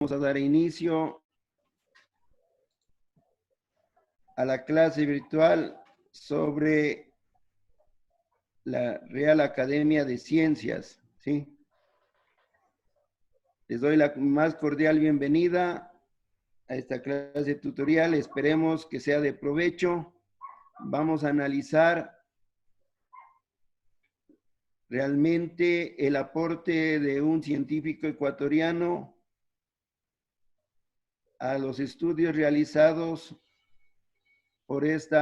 Vamos a dar inicio a la clase virtual sobre la Real Academia de Ciencias, ¿sí? Les doy la más cordial bienvenida a esta clase tutorial. Esperemos que sea de provecho. Vamos a analizar realmente el aporte de un científico ecuatoriano a los estudios realizados por este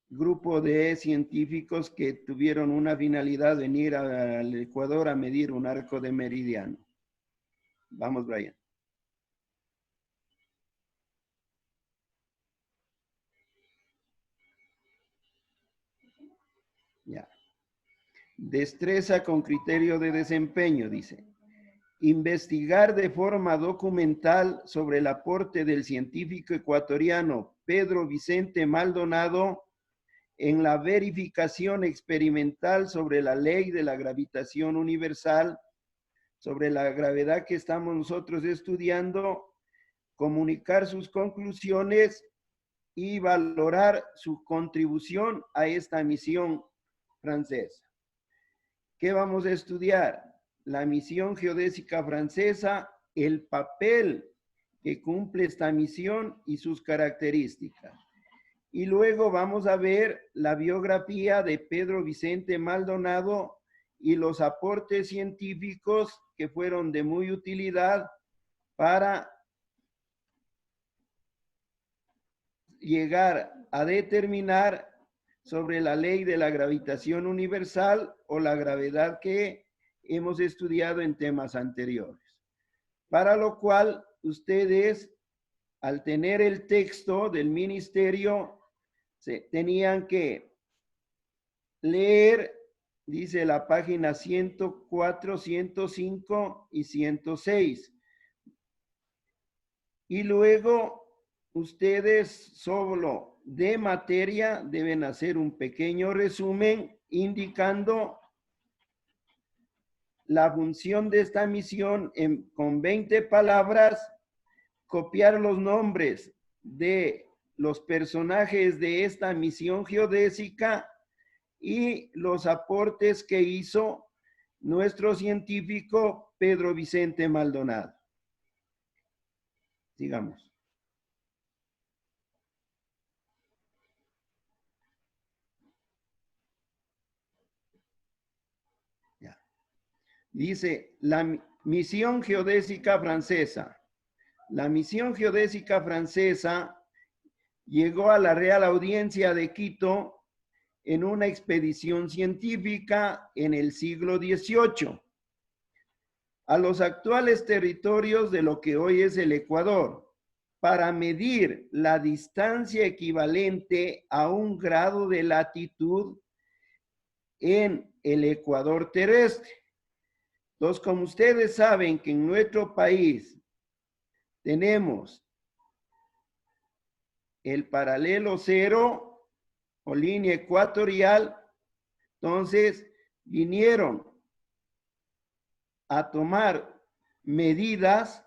grupo de científicos que tuvieron una finalidad, venir al Ecuador a medir un arco de meridiano. Vamos, Brian. Ya. Destreza con criterio de desempeño, dice. Investigar de forma documental sobre el aporte del científico ecuatoriano Pedro Vicente Maldonado en la verificación experimental sobre la ley de la gravitación universal, sobre la gravedad que estamos nosotros estudiando, comunicar sus conclusiones y valorar su contribución a esta misión francesa. ¿Qué vamos a estudiar? La misión geodésica francesa, el papel que cumple esta misión y sus características. Y luego vamos a ver la biografía de Pedro Vicente Maldonado y los aportes científicos que fueron de muy utilidad para llegar a determinar sobre la ley de la gravitación universal o la gravedad que hemos estudiado en temas anteriores. Para lo cual, ustedes, al tener el texto del ministerio, tenían que leer, dice la página 104, 105 y 106. Y luego ustedes solo de materia deben hacer un pequeño resumen indicando la función de esta misión con 20 palabras, copiar los nombres de los personajes de esta misión geodésica y los aportes que hizo nuestro científico Pedro Vicente Maldonado. Sigamos. Dice, la misión geodésica francesa. La misión geodésica francesa llegó a la Real Audiencia de Quito en una expedición científica en el siglo XVIII a los actuales territorios de lo que hoy es el Ecuador para medir la distancia equivalente a 1 grado de latitud en el Ecuador terrestre. Entonces, como ustedes saben que en nuestro país tenemos el paralelo cero o línea ecuatorial, entonces vinieron a tomar medidas,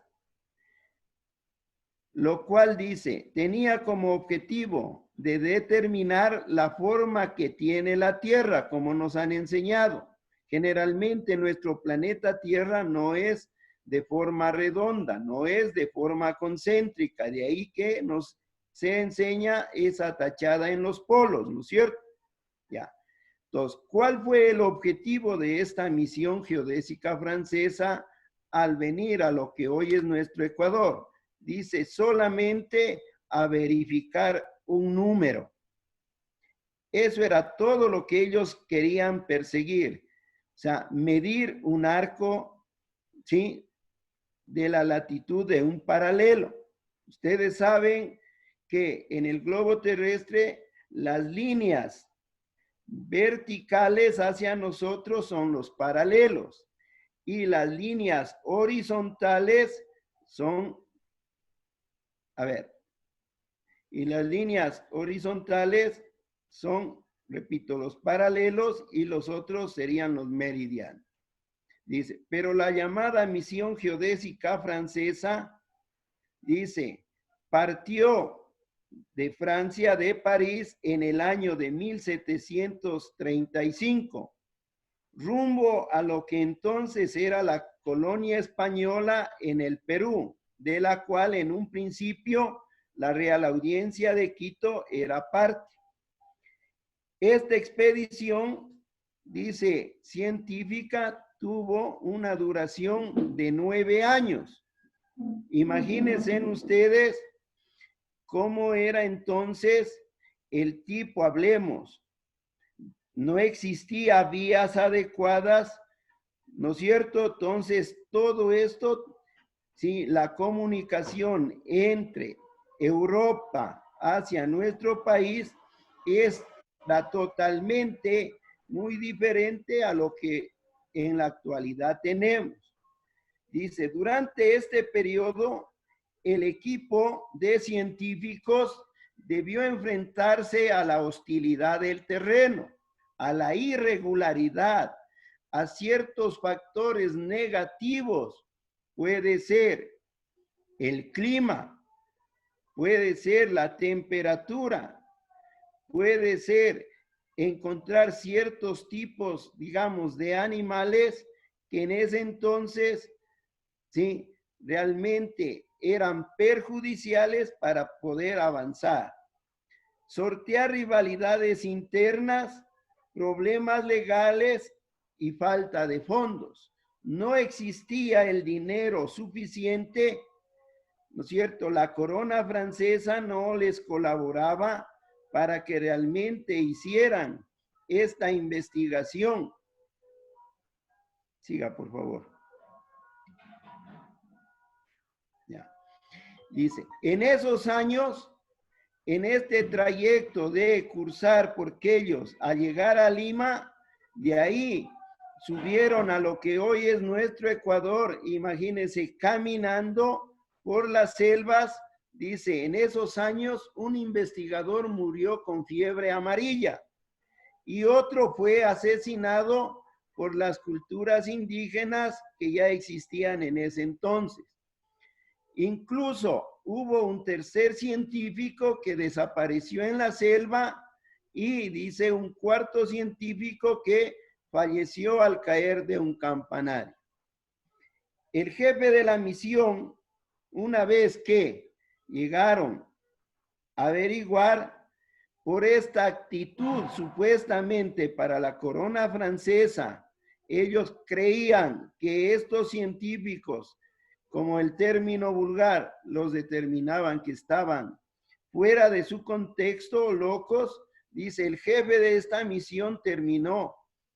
lo cual dice, tenía como objetivo de determinar la forma que tiene la Tierra, como nos han enseñado. Generalmente nuestro planeta Tierra no es de forma redonda, no es de forma concéntrica, de ahí que se enseña esa tachada en los polos, ¿no es cierto? Ya. Entonces, ¿cuál fue el objetivo de esta misión geodésica francesa al venir a lo que hoy es nuestro Ecuador? Dice solamente a verificar un número. Eso era todo lo que ellos querían perseguir. O sea, medir un arco, ¿sí?, de la latitud de un paralelo. Ustedes saben que en el globo terrestre las líneas verticales hacia nosotros son los paralelos y las líneas horizontales son, y las líneas horizontales son, repito, los paralelos y los otros serían los meridianos. Dice, pero la llamada misión geodésica francesa, dice, partió de Francia, de París, en el año de 1735, rumbo a lo que entonces era la colonia española en el Perú, de la cual en un principio la Real Audiencia de Quito era parte. Esta expedición, dice, científica, tuvo una duración de 9 años. Imagínense ustedes cómo era entonces el tipo, hablemos, no existía vías adecuadas, ¿no es cierto? Entonces, todo esto, sí, la comunicación entre Europa hacia nuestro país es totalmente muy diferente a lo que en la actualidad tenemos. Dice, durante este periodo, el equipo de científicos debió enfrentarse a la hostilidad del terreno, a la irregularidad, a ciertos factores negativos. Puede ser el clima, puede ser la temperatura, puede ser encontrar ciertos tipos, digamos, de animales que en ese entonces, sí, realmente eran perjudiciales para poder avanzar. Sortear rivalidades internas, problemas legales y falta de fondos. No existía el dinero suficiente, ¿no es cierto? La corona francesa no les colaboraba para que realmente hicieran esta investigación. Siga, por favor. Ya. Dice, en esos años, en este trayecto de cursar por Quellos a llegar a Lima, de ahí subieron a lo que hoy es nuestro Ecuador, imagínense, caminando por las selvas. Dice, en esos años un investigador murió con fiebre amarilla y otro fue asesinado por las culturas indígenas que ya existían en ese entonces. Incluso hubo un tercer científico que desapareció en la selva y dice un cuarto científico que falleció al caer de un campanario. El jefe de la misión, una vez que llegaron a averiguar por esta actitud supuestamente para la corona francesa, ellos creían que estos científicos, como el término vulgar, los determinaban que estaban fuera de su contexto, locos. Dice, el jefe de esta misión terminó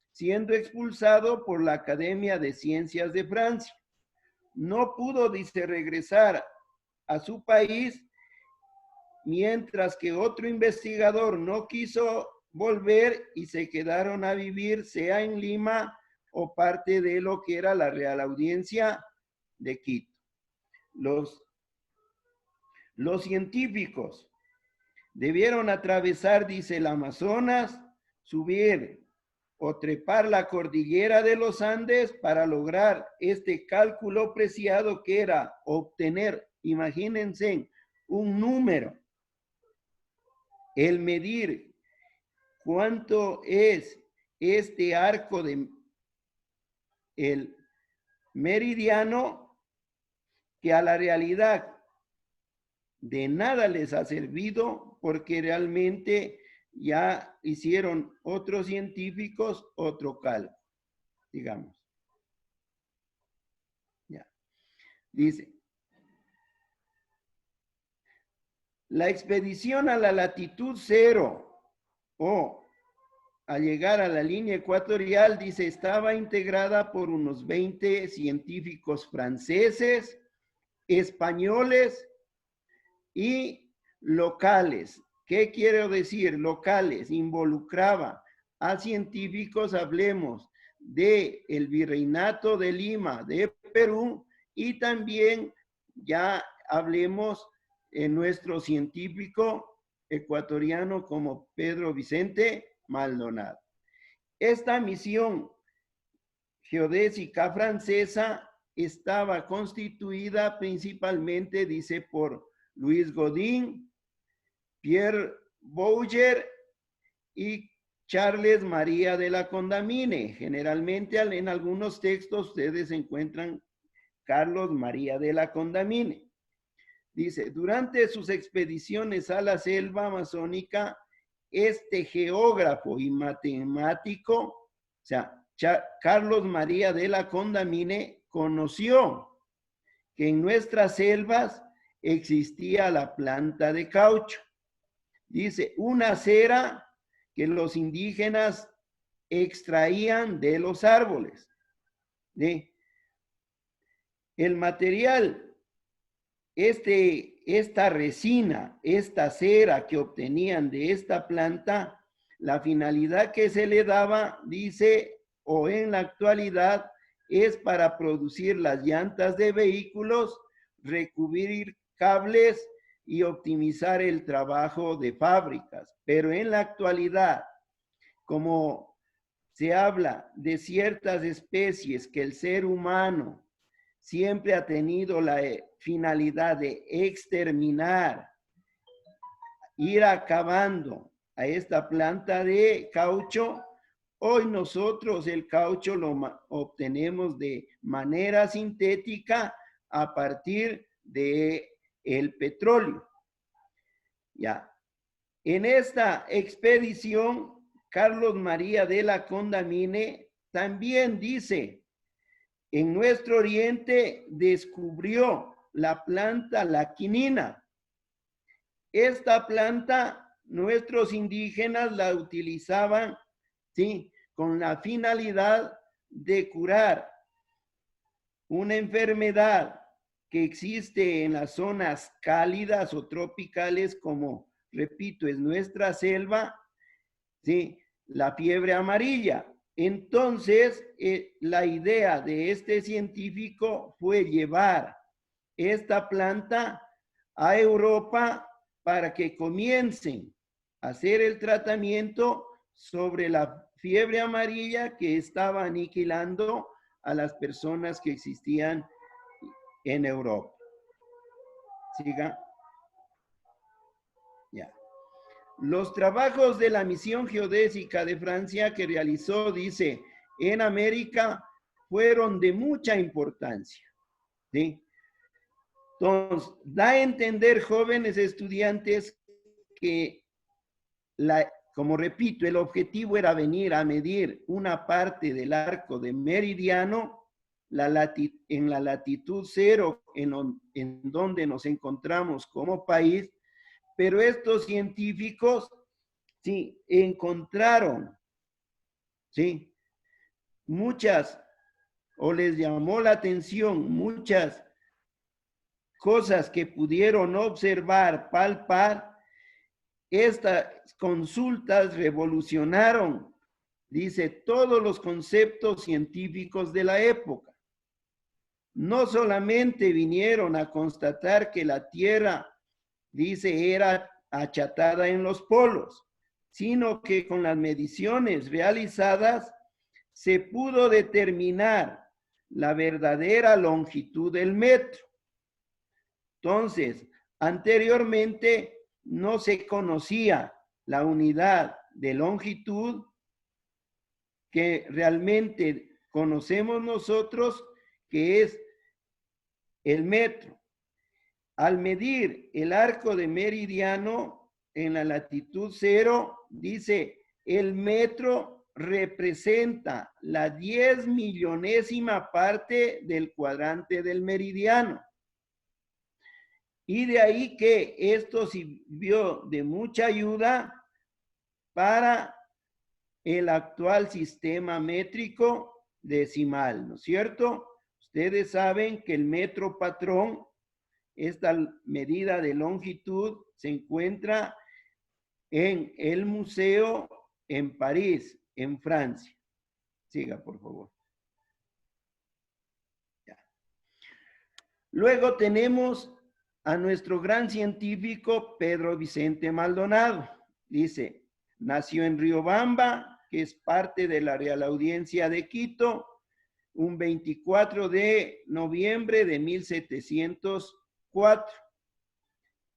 siendo expulsado por la Academia de Ciencias de Francia. No pudo, dice, regresar a su país, mientras que otro investigador no quiso volver y se quedaron a vivir, sea en Lima o parte de lo que era la Real Audiencia de Quito. Los científicos debieron atravesar, dice, el Amazonas, subir o trepar la cordillera de los Andes para lograr este cálculo preciado que era obtener, imagínense, un número, el medir cuánto es este arco de el meridiano, que a la realidad de nada les ha servido porque realmente ya hicieron otros científicos otro cálculo, digamos. Ya. Dice, la expedición a la latitud cero o a llegar a la línea ecuatorial, dice, estaba integrada por unos 20 científicos franceses, españoles y locales. ¿Qué quiero decir? Locales, involucraba a científicos, hablemos de el Virreinato de Lima, de Perú, y también ya hablemos en nuestro científico ecuatoriano como Pedro Vicente Maldonado. Esta misión geodésica francesa estaba constituida principalmente, dice, por Louis Godin, Pierre Bouger y Charles María de la Condamine. Generalmente en algunos textos ustedes encuentran Carlos María de la Condamine. Dice, durante sus expediciones a la selva amazónica, este geógrafo y matemático, o sea, Carlos María de la Condamine, conoció que en nuestras selvas existía la planta de caucho. Dice, una cera que los indígenas extraían de los árboles. ¿Sí? El material, esta resina, esta cera que obtenían de esta planta, la finalidad que se le daba, dice, o en la actualidad, es para producir las llantas de vehículos, recubrir cables y optimizar el trabajo de fábricas. Pero en la actualidad, como se habla de ciertas especies que el ser humano siempre ha tenido la finalidad de exterminar, ir acabando a esta planta de caucho, hoy nosotros el caucho lo obtenemos de manera sintética a partir de el petróleo. Ya. En esta expedición, Carlos María de la Condamine también dice, en nuestro oriente descubrió la planta la quinina. Esta planta, nuestros indígenas la utilizaban, ¿sí?, con la finalidad de curar una enfermedad que existe en las zonas cálidas o tropicales, como, repito, es nuestra selva, ¿sí?, la fiebre amarilla. Entonces, la idea de este científico fue llevar esta planta a Europa para que comiencen a hacer el tratamiento sobre la fiebre amarilla que estaba aniquilando a las personas que existían en Europa. Siga. Ya. Los trabajos de la misión geodésica de Francia que realizó, dice, en América fueron de mucha importancia. ¿Sí? Entonces, da a entender, jóvenes estudiantes, que, como repito, el objetivo era venir a medir una parte del arco de meridiano en la latitud 0, en donde nos encontramos como país, pero estos científicos, sí, encontraron, sí, muchas, o les llamó la atención muchas cosas que pudieron observar, palpar. Estas consultas revolucionaron, dice, todos los conceptos científicos de la época. No solamente vinieron a constatar que la Tierra, dice, era achatada en los polos, sino que con las mediciones realizadas se pudo determinar la verdadera longitud del metro. Entonces, anteriormente no se conocía la unidad de longitud que realmente conocemos nosotros, que es el metro. Al medir el arco de meridiano en la latitud 0, dice, el metro representa la 10.000.000ª parte del cuadrante del meridiano. Y de ahí que esto sirvió de mucha ayuda para el actual sistema métrico decimal, ¿no es cierto? Ustedes saben que el metro patrón, esta medida de longitud, se encuentra en el museo en París, en Francia. Siga, por favor. Ya. Luego tenemos a nuestro gran científico Pedro Vicente Maldonado. Dice, nació en Riobamba, que es parte de la Real Audiencia de Quito, un 24 de noviembre de 1704.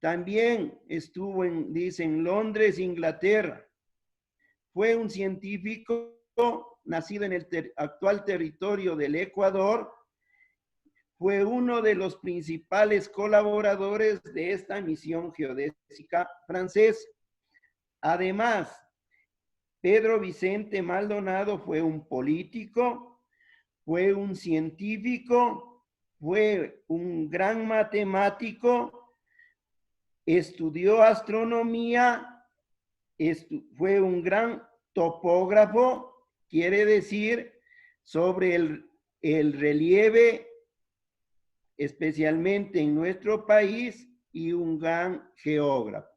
También estuvo dice, en Londres, Inglaterra. Fue un científico nacido en el actual territorio del Ecuador. Fue uno de los principales colaboradores de esta misión geodésica francesa. Además, Pedro Vicente Maldonado fue un político, fue un científico, fue un gran matemático, estudió astronomía, fue un gran topógrafo, quiere decir, sobre el relieve, especialmente en nuestro país, y un gran geógrafo.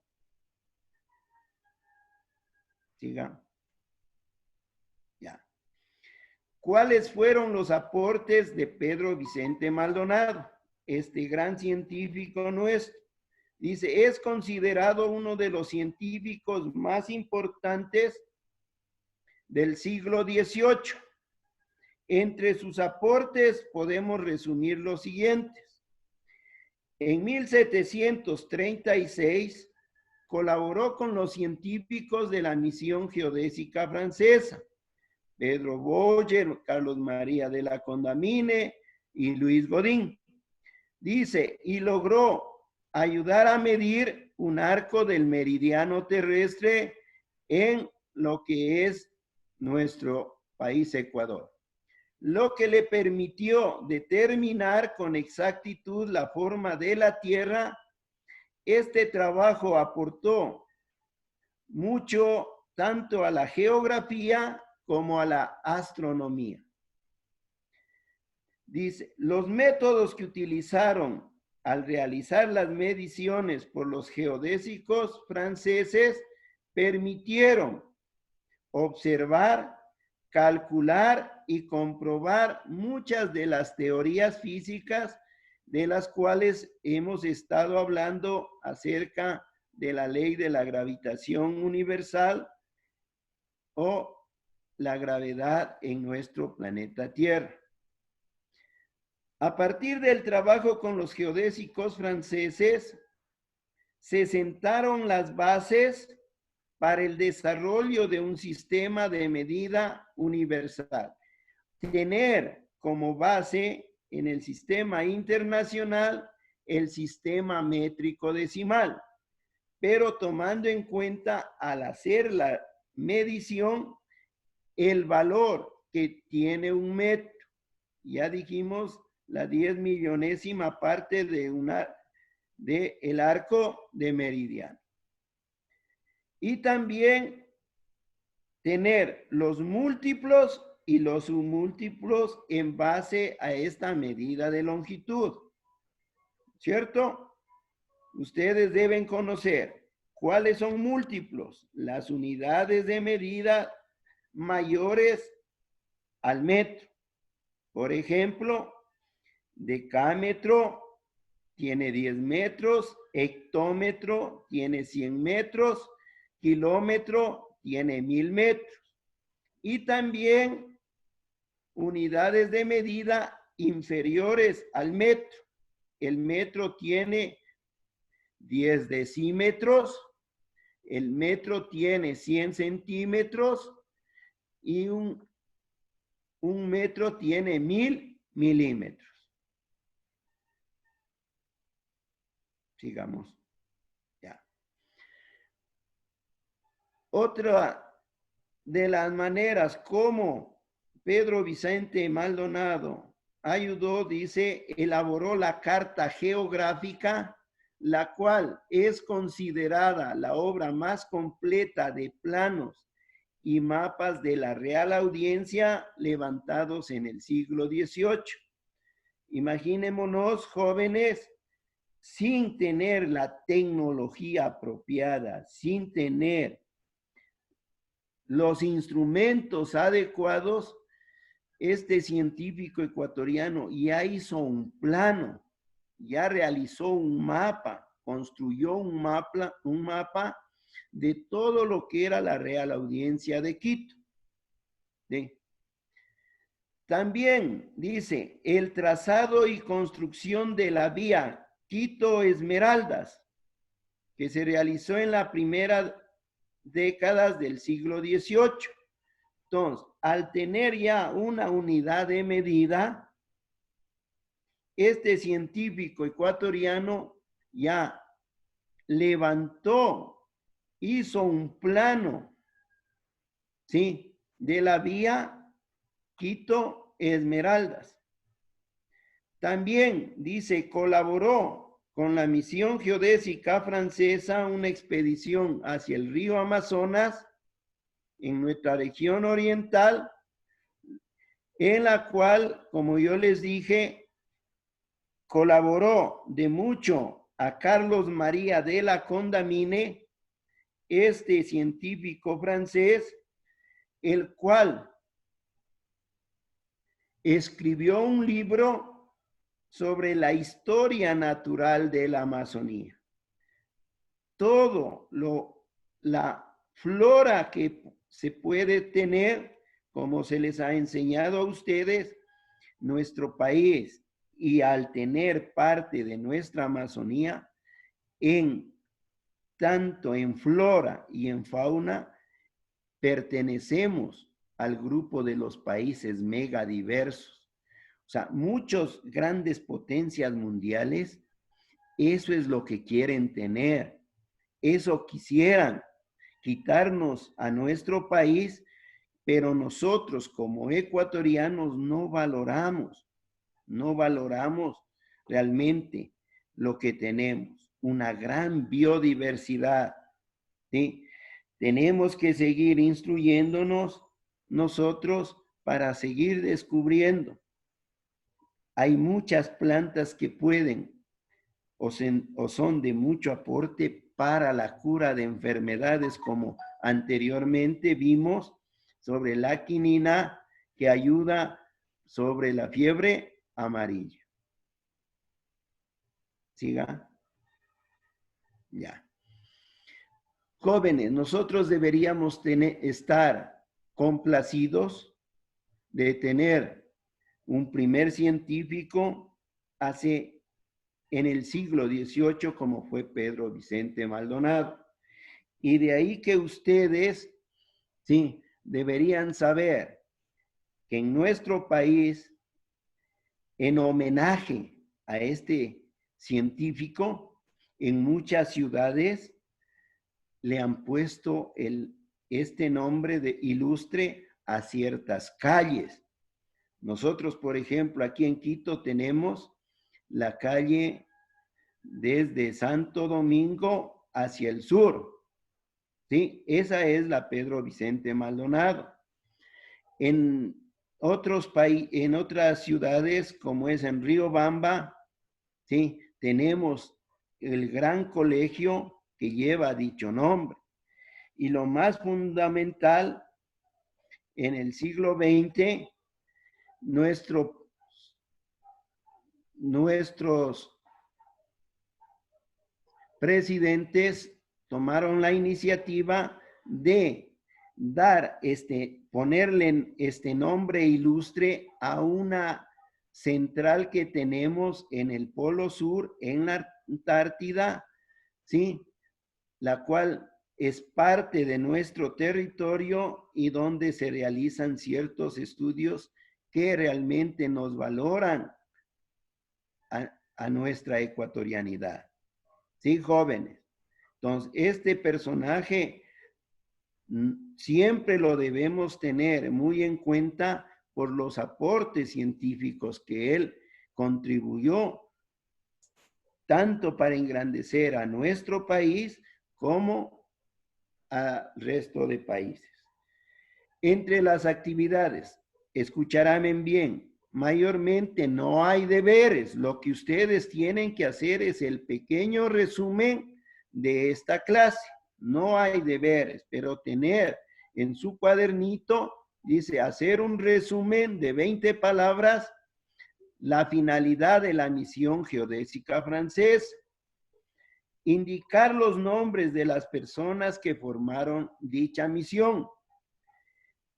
Sigamos. Ya. ¿Cuáles fueron los aportes de Pedro Vicente Maldonado, este gran científico nuestro? Dice, es considerado uno de los científicos más importantes del siglo XVIII. Entre sus aportes podemos resumir los siguientes. En 1736 colaboró con los científicos de la misión geodésica francesa, Pedro Boyer, Carlos María de la Condamine y Luis Godín. Dice, y logró ayudar a medir un arco del meridiano terrestre en lo que es nuestro país Ecuador, lo que le permitió determinar con exactitud la forma de la Tierra. Este trabajo aportó mucho tanto a la geografía como a la astronomía. Dice, los métodos que utilizaron al realizar las mediciones por los geodésicos franceses permitieron observar, calcular y comprobar muchas de las teorías físicas de las cuales hemos estado hablando acerca de la ley de la gravitación universal o la gravedad en nuestro planeta Tierra. A partir del trabajo con los geodésicos franceses, se sentaron las bases para el desarrollo de un sistema de medida universal. Tener como base en el sistema internacional el sistema métrico decimal, pero tomando en cuenta al hacer la medición el valor que tiene un metro. Ya dijimos la 10 millonésima parte de el arco de meridiano. Y también tener los múltiplos y los submúltiplos en base a esta medida de longitud. ¿Cierto? Ustedes deben conocer cuáles son múltiplos, las unidades de medida mayores al metro. Por ejemplo, decámetro tiene 10 metros, hectómetro tiene 100 metros, kilómetro tiene 1000 metros. Y también unidades de medida inferiores al metro. El metro tiene 10 decímetros, el metro tiene 100 centímetros y un metro tiene 1000 milímetros. Sigamos. Ya. Otra de las maneras como Pedro Vicente Maldonado ayudó, dice, elaboró la Carta Geográfica, la cual es considerada la obra más completa de planos y mapas de la Real Audiencia levantados en el siglo XVIII. Imaginémonos, jóvenes, sin tener la tecnología apropiada, sin tener los instrumentos adecuados, este científico ecuatoriano ya hizo un plano, ya realizó un mapa, construyó un mapa de todo lo que era la Real Audiencia de Quito. ¿Sí? También dice, el trazado y construcción de la vía Quito-Esmeraldas, que se realizó en la primera década del siglo XVIII. Entonces, al tener ya una unidad de medida, este científico ecuatoriano ya levantó, hizo un plano, ¿sí?, de la vía Quito-Esmeraldas. También, dice, colaboró con la misión geodésica francesa una expedición hacia el río Amazonas en nuestra región oriental, en la cual, como yo les dije, colaboró de mucho a Carlos María de la Condamine, este científico francés, el cual escribió un libro sobre la historia natural de la Amazonía. La flora que se puede tener, como se les ha enseñado a ustedes, nuestro país, y al tener parte de nuestra Amazonía, tanto en flora y en fauna, pertenecemos al grupo de los países megadiversos. O sea, muchas grandes potencias mundiales, eso es lo que quieren tener. Eso quisieran quitarnos a nuestro país, pero nosotros como ecuatorianos no valoramos realmente lo que tenemos, una gran biodiversidad, ¿sí? Tenemos que seguir instruyéndonos nosotros para seguir descubriendo. Hay muchas plantas que pueden o son de mucho aporte para la cura de enfermedades, como anteriormente vimos sobre la quinina, que ayuda sobre la fiebre amarilla. ¿Siga? Ya. Jóvenes, nosotros deberíamos estar complacidos de tener un primer científico en el siglo XVIII, como fue Pedro Vicente Maldonado. Y de ahí que ustedes, sí, deberían saber que en nuestro país, en homenaje a este científico, en muchas ciudades le han puesto este nombre de ilustre a ciertas calles. Nosotros, por ejemplo, aquí en Quito tenemos la calle desde Santo Domingo hacia el sur, ¿sí? Esa es la Pedro Vicente Maldonado. En otras ciudades, como es en Riobamba, ¿sí?, tenemos el gran colegio que lleva dicho nombre. Y lo más fundamental, en el siglo XX, nuestros presidentes tomaron la iniciativa de ponerle este nombre ilustre a una central que tenemos en el Polo Sur, en la Antártida, ¿sí?, la cual es parte de nuestro territorio y donde se realizan ciertos estudios que realmente nos valoran a nuestra ecuatorianidad. Sí, jóvenes. Entonces, este personaje siempre lo debemos tener muy en cuenta por los aportes científicos que él contribuyó tanto para engrandecer a nuestro país como al resto de países. Entre las actividades, escucharán bien, mayormente no hay deberes. Lo que ustedes tienen que hacer es el pequeño resumen de esta clase. No hay deberes, pero tener en su cuadernito, dice, hacer un resumen de 20 palabras, la finalidad de la misión geodésica francesa, indicar los nombres de las personas que formaron dicha misión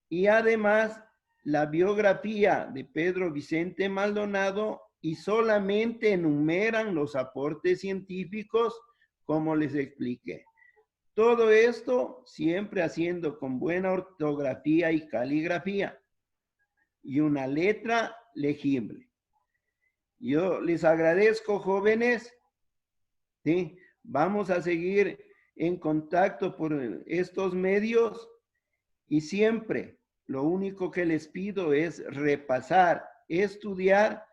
y además la biografía de Pedro Vicente Maldonado y solamente enumeran los aportes científicos, como les expliqué. Todo esto siempre haciendo con buena ortografía y caligrafía y una letra legible. Yo les agradezco, jóvenes. ¿Sí? Vamos a seguir en contacto por estos medios y siempre lo único que les pido es repasar, estudiar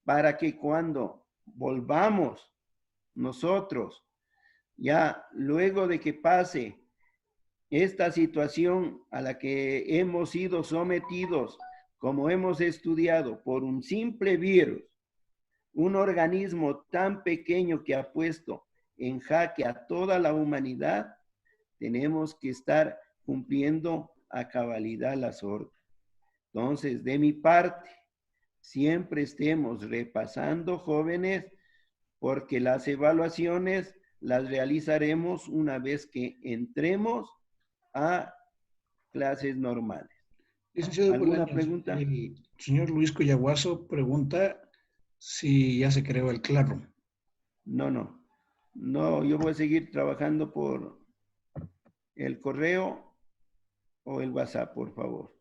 para que cuando volvamos nosotros, ya luego de que pase esta situación a la que hemos sido sometidos, como hemos estudiado, por un simple virus, un organismo tan pequeño que ha puesto en jaque a toda la humanidad, tenemos que estar cumpliendo a cabalidad las órdenes. Entonces, de mi parte, siempre estemos repasando, jóvenes, porque las evaluaciones las realizaremos una vez que entremos a clases normales. Licenciado ¿Alguna Bolaños, pregunta? el señor Luis Coyaguazo pregunta si ya se creó el Classroom. No, no. No, yo voy a seguir trabajando por el correo o el WhatsApp, por favor.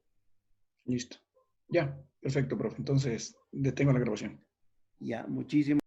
Listo. Ya, perfecto, profe. Entonces, detengo la grabación. Ya, muchísimas